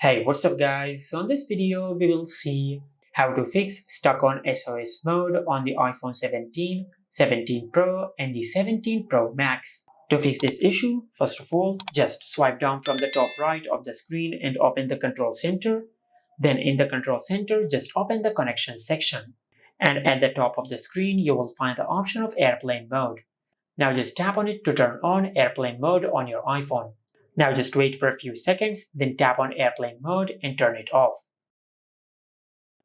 Hey, what's up guys? So in this video we will see how to fix stuck on SOS mode on the iPhone 17, 17 Pro and the 17 Pro Max. To fix this issue, first of all, just swipe down from the top right of the screen and open the control center. Then in the control center, just open the connection section. And at the top of the screen, you will find the option of airplane mode. Now just tap on it to turn on airplane mode on your iPhone. Now just wait for a few seconds, then tap on airplane mode and turn it off.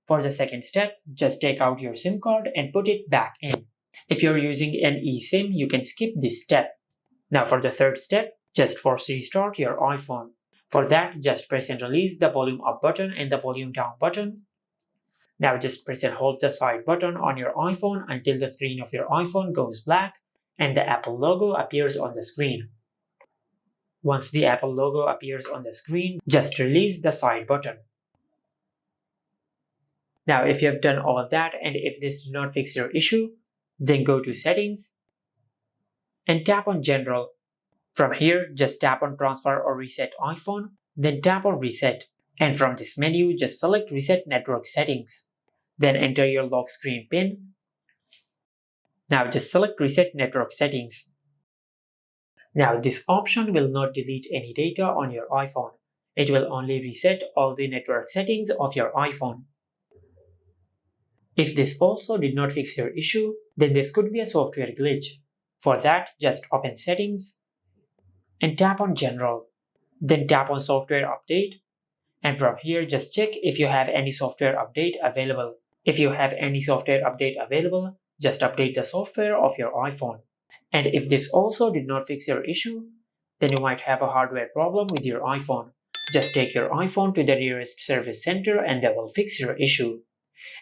For the second step, just take out your SIM card and put it back in. If you're using an eSIM, you can skip this step. Now for the third step, just force restart your iPhone. For that, just press and release the volume up button and the volume down button. Now just press and hold the side button on your iPhone until the screen of your iPhone goes black and the Apple logo appears on the screen. Once the Apple logo appears on the screen, just release the side button. Now if you have done all of that and if this did not fix your issue, then go to Settings and tap on General. From here, just tap on Transfer or Reset iPhone, then tap on Reset. And from this menu, just select Reset Network Settings. Then enter your lock screen PIN. Now just select Reset Network Settings. Now this option will not delete any data on your iPhone. It will only reset all the network settings of your iPhone. If this also did not fix your issue, then this could be a software glitch. For that, just open Settings and tap on General. Then tap on Software Update. And from here, just check if you have any software update available. If you have any software update available, just update the software of your iPhone. And if this also did not fix your issue, then you might have a hardware problem with your iPhone. Just take your iPhone to the nearest service center and they will fix your issue.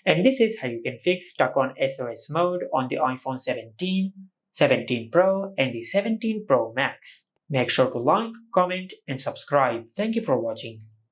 And this is how you can fix stuck on SOS mode on the iPhone 17, 17 Pro and the 17 Pro Max. Make sure to like, comment and subscribe. Thank you for watching.